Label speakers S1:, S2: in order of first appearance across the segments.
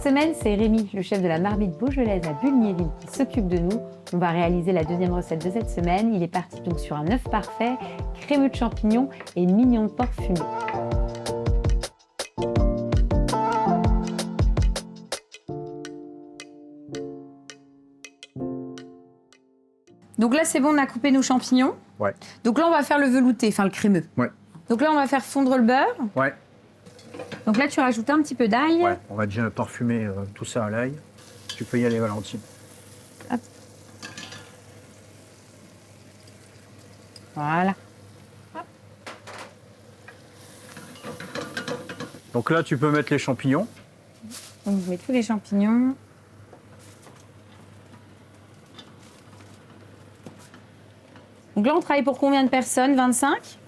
S1: semaine, c'est Rémi, le chef de la marmite beaujolaise à Bulgnéville, qui s'occupe de nous. On va réaliser la deuxième recette de cette semaine. Il est parti donc sur un œuf parfait, crémeux de champignons et mignon de porc fumé. Donc là, c'est bon, on a coupé nos champignons.
S2: Ouais.
S1: Donc là, on va faire le velouté, enfin le crémeux.
S2: Ouais.
S1: Donc là, on va faire fondre le beurre.
S2: Ouais.
S1: Donc là, tu rajoutes un petit peu d'ail.
S2: Ouais. On va déjà parfumer tout ça à l'ail. Tu peux y aller, Valentine.
S1: Hop. Voilà. Hop.
S2: Donc là, tu peux mettre les champignons.
S1: Donc, je mets tous les champignons. Donc là, on travaille pour combien de personnes? 25?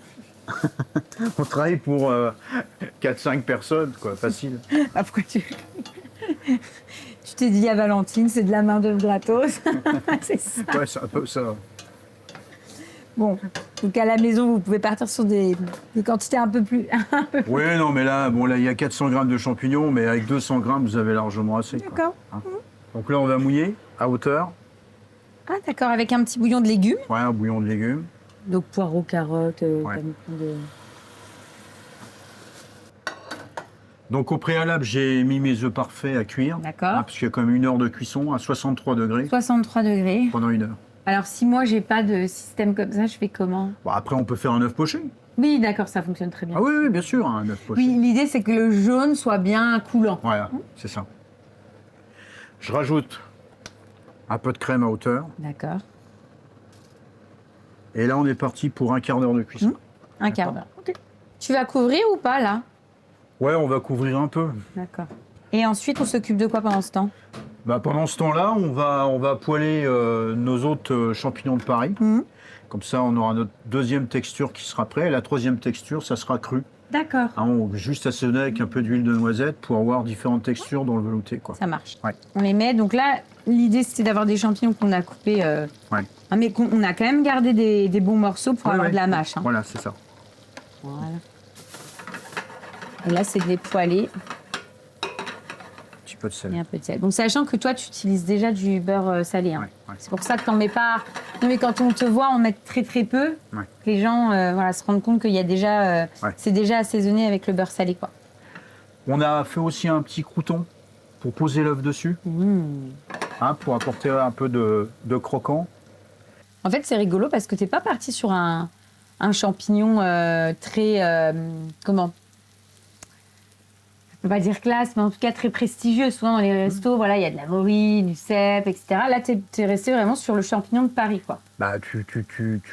S2: On travaille pour 4-5 personnes, quoi, facile.
S1: Ah, pourquoi tu t'es dit à Valentine, c'est de la main-d'œuvre gratos. C'est ça.
S2: Ouais, c'est un peu ça.
S1: Bon, donc à la maison, vous pouvez partir sur des quantités un peu plus.
S2: Oui, non, mais là, bon, là, il y a 400 grammes de champignons, mais avec 200 grammes, vous avez largement assez. Quoi.
S1: D'accord.
S2: Hein. Donc là, on va mouiller à hauteur.
S1: Ah, d'accord, avec un petit bouillon de légumes.
S2: Ouais, un bouillon de légumes.
S1: Donc poireaux, carottes,
S2: Ouais.
S1: de...
S2: Donc au préalable, j'ai mis mes œufs parfaits à cuire.
S1: D'accord.
S2: Parce qu'il y a quand même 1 heure de cuisson à 63 degrés
S1: 63 degrés.
S2: pendant 1 heure.
S1: Alors, si moi, j'ai pas de système comme ça, je fais comment?
S2: Bon, après, on peut faire un œuf poché.
S1: Oui, d'accord, ça fonctionne très bien.
S2: Ah oui, oui, bien sûr, un œuf poché.
S1: Oui, l'idée, c'est que le jaune soit bien coulant.
S2: Voilà, c'est ça. Je rajoute un peu de crème à hauteur.
S1: D'accord.
S2: Et là, on est parti pour un quart d'heure de cuisson.
S1: Un quart d'heure. Ok. Tu vas couvrir ou pas, là?
S2: Ouais, on va couvrir un peu.
S1: D'accord. Et ensuite, on s'occupe de quoi pendant ce temps?
S2: Bah, pendant ce temps-là, on va poêler nos autres champignons de Paris. Comme ça, on aura notre deuxième texture qui sera prête. Et la troisième texture, ça sera cru.
S1: D'accord.
S2: Hein, on va juste assaisonner avec un peu d'huile de noisette pour avoir différentes textures dans le velouté, quoi.
S1: Ça marche.
S2: Ouais.
S1: On les met. Donc là, l'idée, c'était d'avoir des champignons qu'on a coupés.
S2: Ouais.
S1: Mais on a quand même gardé des bons morceaux pour avoir de la mâche. Hein.
S2: Voilà, c'est ça.
S1: Voilà. Et là, c'est de les poêler.
S2: Un petit peu de sel.
S1: Et un peu de sel. Donc, sachant que toi, tu utilises déjà du beurre salé. Hein.
S2: Ouais, ouais.
S1: C'est pour ça que tu n'en mets pas. Non, mais quand on te voit en mettre très très peu,
S2: Ouais.
S1: les gens voilà, se rendent compte qu'il y a déjà.
S2: Ouais.
S1: C'est déjà assaisonné avec le beurre salé, quoi.
S2: On a fait aussi un petit crouton pour poser l'œuf dessus, hein, pour apporter un peu de croquant.
S1: En fait, c'est rigolo parce que tu n'es pas parti sur un champignon très. Comment? Je ne peux pas dire classe, mais en tout cas très prestigieux. Souvent dans les restos, voilà, il y a de la morille, du cèpe, etc. Là, tu es resté vraiment sur le champignon de Paris, quoi.
S2: Bah, tu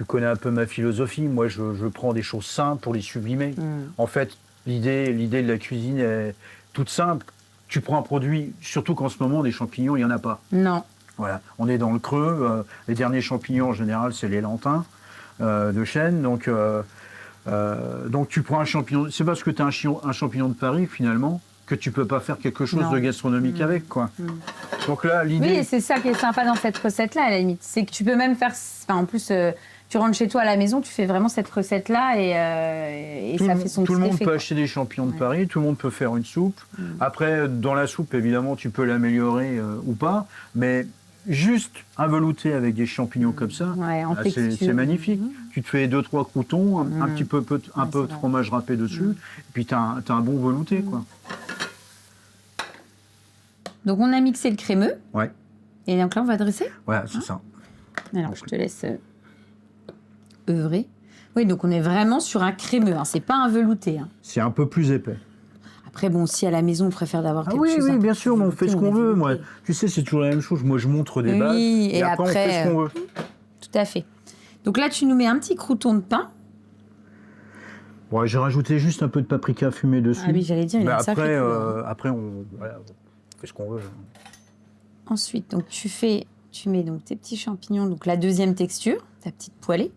S2: connais un peu ma philosophie. Moi, je prends des choses simples pour les sublimer. En fait, l'idée de la cuisine est toute simple. Tu prends un produit, surtout qu'en ce moment, des champignons, il n'y en a pas.
S1: Non.
S2: Voilà, on est dans le creux. Les derniers champignons, en général, c'est les lentins de chêne. Donc tu prends un champignon. C'est parce que tu as un champignon de Paris, finalement, que tu peux pas faire quelque chose de gastronomique avec, quoi. Donc là, l'idée...
S1: Oui, et c'est ça qui est sympa dans cette recette-là, à la limite. C'est que tu peux même faire... Enfin, en plus, tu rentres chez toi à la maison, tu fais vraiment cette recette-là et ça fait son petit effet.
S2: Tout le monde peut
S1: quoi.
S2: acheter des champignons de Paris, tout le monde peut faire une soupe. Après, dans la soupe, évidemment, tu peux l'améliorer ou pas, mais juste un velouté avec des champignons comme ça,
S1: Ouais, en texture.
S2: c'est magnifique. Tu te fais 2-3 croutons, un petit peu, peu de fromage râpé dessus, et puis tu as un bon velouté, quoi.
S1: Donc, on a mixé le crémeux.
S2: Ouais,
S1: Et donc là, on va dresser.
S2: voilà, c'est ça.
S1: Alors, je te laisse œuvrer. Oui, donc on est vraiment sur un crémeux. Hein. C'est pas un velouté. Hein.
S2: C'est un peu plus épais.
S1: Après, bon, si à la maison, on préfère d'avoir quelque
S2: Oui,
S1: chose...
S2: oui,
S1: un peu
S2: bien
S1: plus
S2: sûr, mais on fait ce
S1: velouté,
S2: qu'on
S1: a
S2: veut.
S1: dit,
S2: Moi,
S1: ok.
S2: tu sais, c'est toujours la même chose. Moi, je montre des
S1: Oui,
S2: bases,
S1: et
S2: après, on fait ce qu'on veut.
S1: Tout à fait. Donc là, tu nous mets un petit crouton de pain.
S2: Bon, j'ai rajouté juste un peu de paprika fumé dessus.
S1: Ah oui, j'allais dire, il
S2: Mais
S1: a une sacrée
S2: après,
S1: couleur.
S2: après on fait ce qu'on veut.
S1: Ensuite, donc tu mets donc tes petits champignons, donc la deuxième texture, ta petite poêlée.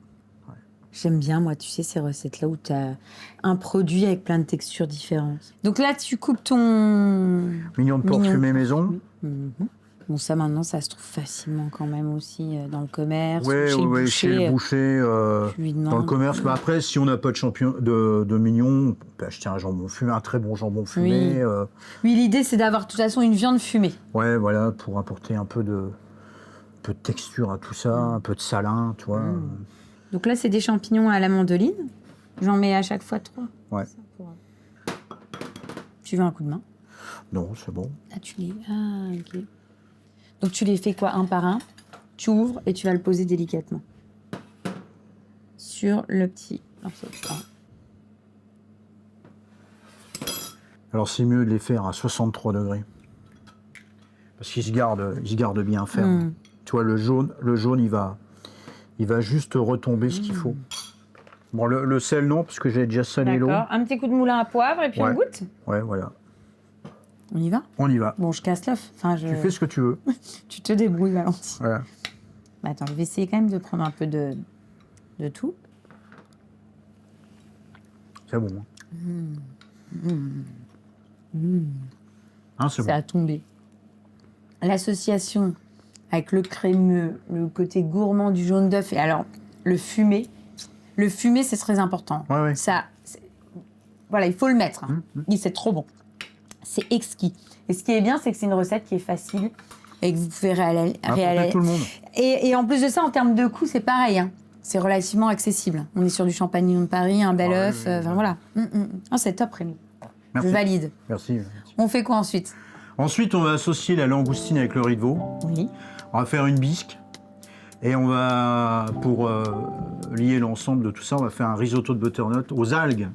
S2: Ouais.
S1: J'aime bien, moi, tu sais, ces recettes-là où tu as un produit avec plein de textures différentes. Donc là, tu coupes ton...
S2: Mignon de porc
S1: Mignon de
S2: fumé
S1: porc
S2: maison.
S1: Mhm. Bon, ça maintenant, ça se trouve facilement quand même aussi dans le commerce.
S2: Oui,
S1: ou
S2: chez le boucher,
S1: tu lui
S2: dans le
S1: demandes.
S2: commerce. Mais après, si on n'a pas de mignon, on peut acheter un jambon fumé, un très bon jambon fumé.
S1: Oui. Oui, l'idée, c'est d'avoir de toute façon une viande fumée.
S2: Ouais, voilà, pour apporter un peu de texture à tout ça, un peu de salin, tu vois.
S1: Donc là, c'est des champignons à la mandoline. J'en mets à chaque fois 3.
S2: Ouais.
S1: Tu veux un coup de main?
S2: Non, c'est bon.
S1: Ah, tu les... Ah, ok. Donc tu les fais quoi, un par un? Tu ouvres et tu vas le poser délicatement sur le petit morceau de pain.
S2: Alors c'est mieux de les faire à 63 degrés. Parce qu'ils se gardent bien ferme. Tu vois, le jaune, il va juste retomber ce qu'il faut. Bon, le sel, non, parce que j'ai déjà salé l'eau.
S1: D'accord. Un petit coup de moulin à poivre et puis on goûte.
S2: Ouais, voilà.
S1: On y va?
S2: On y va.
S1: Bon, je casse l'œuf. Enfin,
S2: Tu fais ce que tu veux.
S1: Tu te débrouilles, Valentine.
S2: Voilà.
S1: Bah, attends, je vais essayer quand même de prendre un peu de tout.
S2: C'est bon. Hein, c'est
S1: C'est
S2: bon.
S1: à tomber. L'association avec le crémeux, le côté gourmand du jaune d'œuf et alors le fumé, c'est très important.
S2: Ouais, ouais.
S1: Ça, voilà, il faut le mettre. Hein. C'est trop bon. C'est exquis. Et ce qui est bien, c'est que c'est une recette qui est facile et que vous pouvez réaliser.
S2: Tout le monde.
S1: Et en plus de ça, en termes de coût, c'est pareil. Hein. C'est relativement accessible. On est sur du champignon de Paris, un bel œuf. Enfin, voilà. Oh, c'est top, Rémi.
S2: Merci.
S1: Je valide.
S2: Merci.
S1: On fait quoi ensuite?
S2: Ensuite, on va associer la langoustine avec le riz de veau.
S1: Oui.
S2: On va faire une bisque. Et on va, pour lier l'ensemble de tout ça, on va faire un risotto de butternut aux algues.